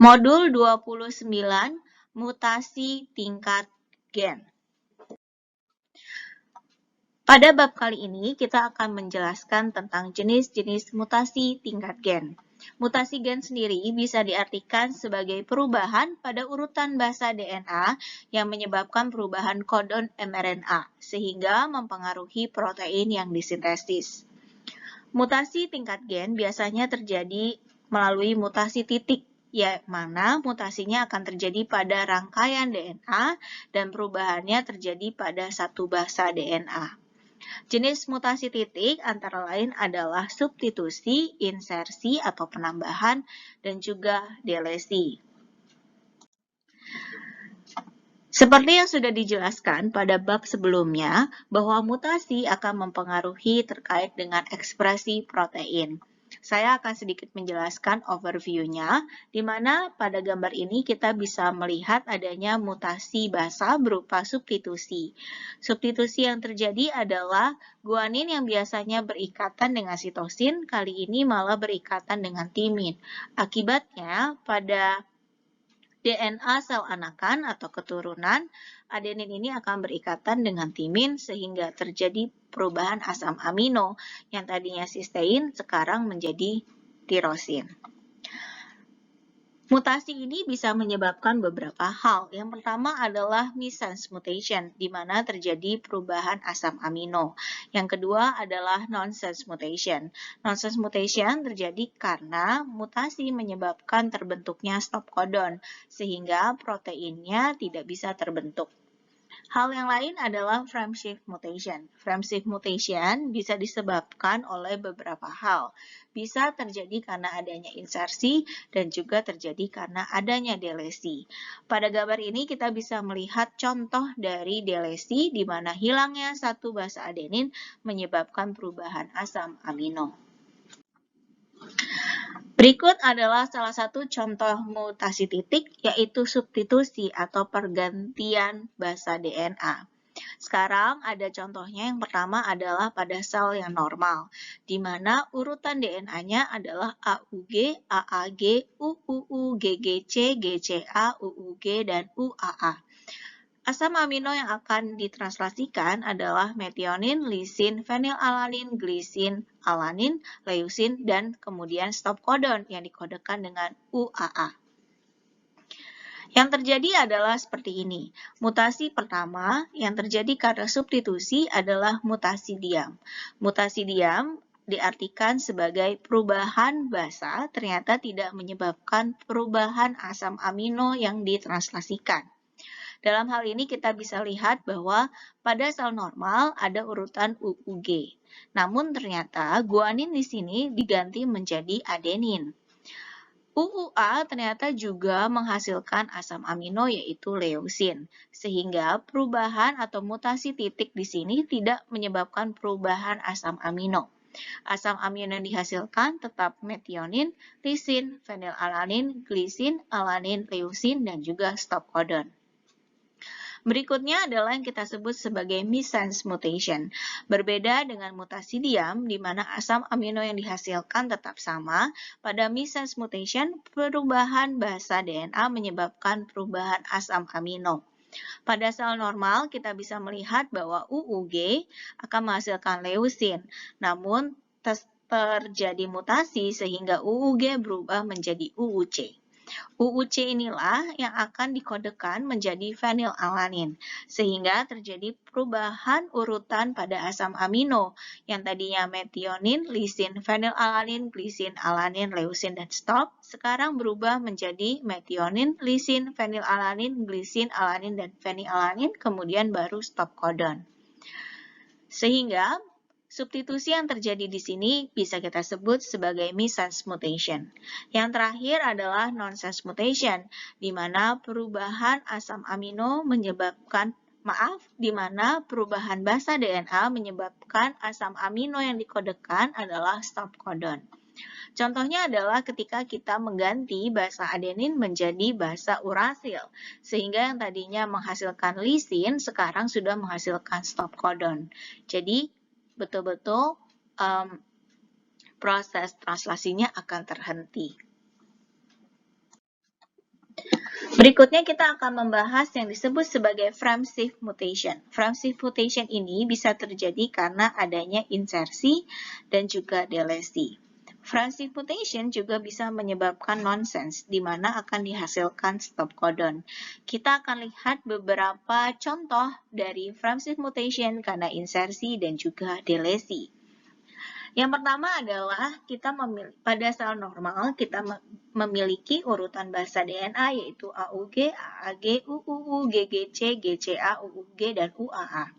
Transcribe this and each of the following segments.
Modul 29, mutasi tingkat gen. Pada bab kali ini, kita akan menjelaskan tentang jenis-jenis mutasi tingkat gen. Mutasi gen sendiri bisa diartikan sebagai perubahan pada urutan basa DNA yang menyebabkan perubahan kodon mRNA, sehingga mempengaruhi protein yang disintesis. Mutasi tingkat gen biasanya terjadi melalui mutasi titik, yang mana mutasinya akan terjadi pada rangkaian DNA dan perubahannya terjadi pada satu basa DNA. Jenis mutasi titik antara lain adalah substitusi, insersi atau penambahan, dan juga delesi. Seperti yang sudah dijelaskan pada bab sebelumnya, bahwa mutasi akan mempengaruhi terkait dengan ekspresi protein. Saya akan sedikit menjelaskan overview-nya, di mana pada gambar ini kita bisa melihat adanya mutasi basa berupa substitusi. Substitusi yang terjadi adalah guanin yang biasanya berikatan dengan sitosin, kali ini malah berikatan dengan timin. Akibatnya, pada DNA sel anakan atau keturunan, adenin ini akan berikatan dengan timin sehingga terjadi perubahan asam amino yang tadinya sistein sekarang menjadi tirosin. Mutasi ini bisa menyebabkan beberapa hal. Yang pertama adalah missense mutation, di mana terjadi perubahan asam amino. Yang kedua adalah nonsense mutation. Nonsense mutation terjadi karena mutasi menyebabkan terbentuknya stop codon, sehingga proteinnya tidak bisa terbentuk. Hal yang lain adalah frame shift mutation. Frame shift mutation bisa disebabkan oleh beberapa hal. Bisa terjadi karena adanya insersi dan juga terjadi karena adanya delesi. Pada gambar ini kita bisa melihat contoh dari delesi di mana hilangnya satu basa adenin menyebabkan perubahan asam amino. Berikut adalah salah satu contoh mutasi titik, yaitu substitusi atau pergantian basa DNA. Sekarang ada contohnya, yang pertama adalah pada sel yang normal, di mana urutan DNA-nya adalah AUG, AAG, UUU, GGC, GCA, UUG, dan UAA. Asam amino yang akan ditranslasikan adalah metionin, lisin, fenilalanin, glisin, alanin, leusin, dan kemudian stop codon yang dikodekan dengan UAA. Yang terjadi adalah seperti ini. Mutasi pertama yang terjadi karena substitusi adalah mutasi diam. Mutasi diam diartikan sebagai perubahan basa ternyata tidak menyebabkan perubahan asam amino yang ditranslasikan. Dalam hal ini kita bisa lihat bahwa pada sel normal ada urutan UUG. Namun ternyata guanin di sini diganti menjadi adenin. UUA ternyata juga menghasilkan asam amino yaitu leusin, sehingga perubahan atau mutasi titik di sini tidak menyebabkan perubahan asam amino. Asam amino yang dihasilkan tetap metionin, lisin, fenilalanin, glisin, alanin, leusin, dan juga stop codon. Berikutnya adalah yang kita sebut sebagai missense mutation. Berbeda dengan mutasi diam, di mana asam amino yang dihasilkan tetap sama, pada missense mutation, perubahan basa DNA menyebabkan perubahan asam amino. Pada sel normal, kita bisa melihat bahwa UUG akan menghasilkan leusin, namun terjadi mutasi sehingga UUG berubah menjadi UUC. UUC inilah yang akan dikodekan menjadi fenilalanin, sehingga terjadi perubahan urutan pada asam amino yang tadinya metionin, lisin, fenilalanin, glisin, alanin, leusin, dan stop, sekarang berubah menjadi metionin, lisin, fenilalanin, glisin, alanin, dan fenilalanin, kemudian baru stop codon. Sehingga substitusi yang terjadi di sini bisa kita sebut sebagai missense mutation. Yang terakhir adalah nonsense mutation, di mana perubahan asam amino di mana perubahan basa DNA menyebabkan asam amino yang dikodekan adalah stop codon. Contohnya adalah ketika kita mengganti basa adenin menjadi basa urasil, sehingga yang tadinya menghasilkan lisin sekarang sudah menghasilkan stop codon. Jadi betul-betul proses translasinya akan terhenti. Berikutnya kita akan membahas yang disebut sebagai frame shift mutation. Frame shift mutation ini bisa terjadi karena adanya insersi dan juga delesi. Frame shift mutation juga bisa menyebabkan nonsense, di mana akan dihasilkan stop codon. Kita akan lihat beberapa contoh dari frame shift mutation karena insersi dan juga delesi. Yang pertama adalah pada sel normal kita memiliki urutan basa DNA yaitu AUG, AAG, UUU, GGC, GCA, UUG, dan UAA.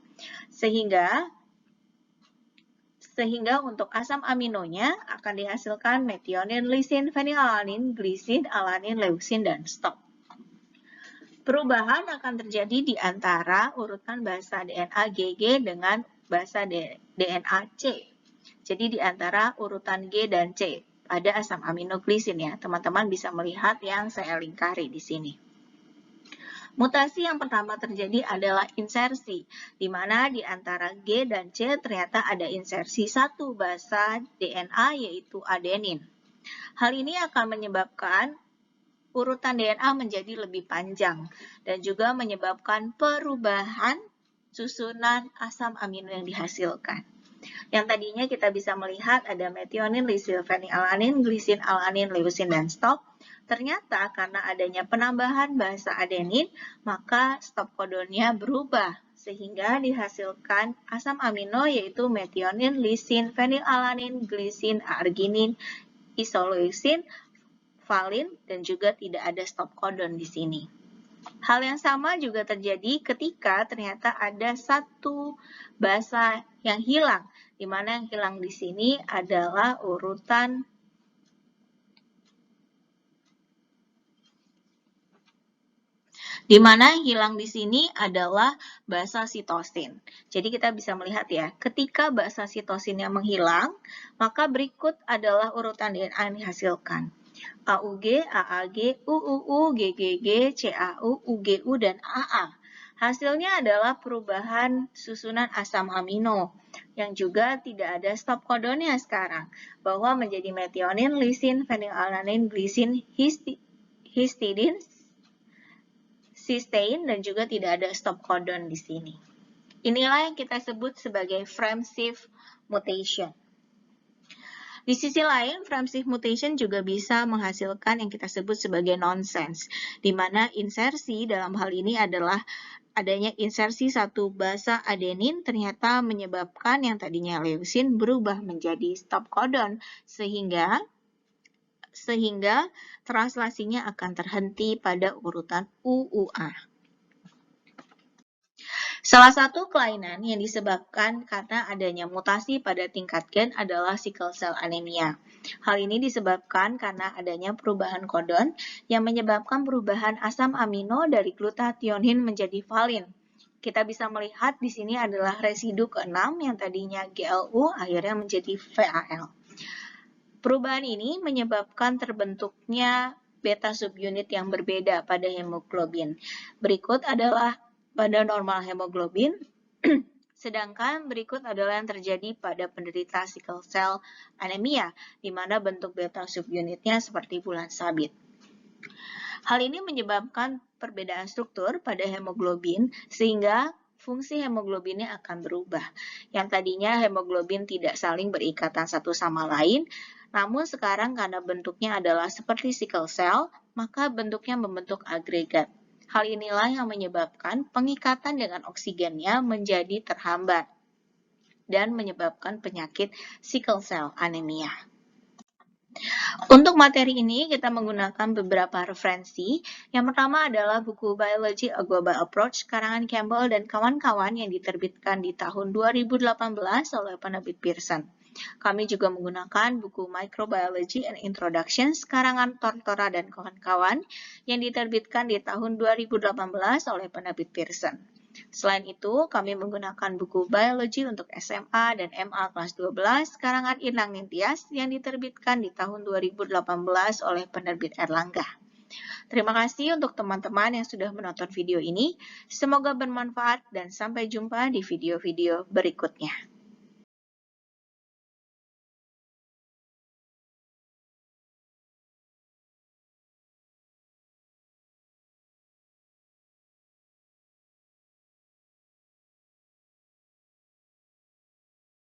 Sehingga untuk asam aminonya akan dihasilkan metionin, lisin, fenilalanin, glisin, alanin, leusin, dan stop. Perubahan akan terjadi di antara urutan basa DNA GG dengan basa DNA C. Jadi di antara urutan G dan C pada asam aminoglisin ya. Teman-teman bisa melihat yang saya lingkari di sini. Mutasi yang pertama terjadi adalah insersi, di mana di antara G dan C ternyata ada insersi satu basa DNA yaitu adenin. Hal ini akan menyebabkan urutan DNA menjadi lebih panjang dan juga menyebabkan perubahan susunan asam amino yang dihasilkan. Yang tadinya kita bisa melihat ada metionin, lisin, fenilalanin, glisin, alanin, leusin, dan stop. Ternyata karena adanya penambahan basa adenin, maka stop kodonnya berubah sehingga dihasilkan asam amino yaitu metionin, lisin, fenilalanin, glisin, arginin, isoleusin, valin, dan juga tidak ada stop kodon di sini. Hal yang sama juga terjadi ketika ternyata ada satu basa yang hilang, di mana yang hilang di sini adalah urutan basa sitosin. Jadi kita bisa melihat ya, ketika basa sitosinnya menghilang, maka berikut adalah urutan DNA yang dihasilkan. AUG, AAG, UUU, GGG, CAU, UGU, dan AA. Hasilnya adalah perubahan susunan asam amino, yang juga tidak ada stop kodonnya sekarang, bahwa menjadi metionin, lisin, fenilalanin, glisin, histidin, cysteine, dan juga tidak ada stop kodon di sini. Inilah yang kita sebut sebagai frame shift mutation. Di sisi lain, frame shift mutation juga bisa menghasilkan yang kita sebut sebagai nonsense, di mana insersi dalam hal ini adalah adanya insersi satu basa adenin ternyata menyebabkan yang tadinya leusin berubah menjadi stop codon, sehingga translasinya akan terhenti pada urutan UUA. Salah satu kelainan yang disebabkan karena adanya mutasi pada tingkat gen adalah sickle cell anemia. Hal ini disebabkan karena adanya perubahan kodon yang menyebabkan perubahan asam amino dari glutathione menjadi valin. Kita bisa melihat di sini adalah residu ke-6 yang tadinya GLU akhirnya menjadi VAL. Perubahan ini menyebabkan terbentuknya beta subunit yang berbeda pada hemoglobin. Berikut adalah pada normal hemoglobin, sedangkan berikut adalah yang terjadi pada penderita sickle cell anemia, di mana bentuk beta subunitnya seperti bulan sabit. Hal ini menyebabkan perbedaan struktur pada hemoglobin, sehingga fungsi hemoglobinnya akan berubah. Yang tadinya hemoglobin tidak saling berikatan satu sama lain, namun sekarang karena bentuknya adalah seperti sickle cell, maka bentuknya membentuk agregat. Hal inilah yang menyebabkan pengikatan dengan oksigennya menjadi terhambat dan menyebabkan penyakit sickle cell anemia. Untuk materi ini kita menggunakan beberapa referensi. Yang pertama adalah buku Biology A Global Approach karangan Campbell dan kawan-kawan yang diterbitkan di tahun 2018 oleh penerbit Pearson. Kami juga menggunakan buku Microbiology and Introductions karangan Tortora dan kawan-kawan yang diterbitkan di tahun 2018 oleh penerbit Pearson. Selain itu, kami menggunakan buku Biology untuk SMA dan MA kelas 12 karangan Inang Nintias yang diterbitkan di tahun 2018 oleh penerbit Erlangga. Terima kasih untuk teman-teman yang sudah menonton video ini. Semoga bermanfaat dan sampai jumpa di video-video berikutnya.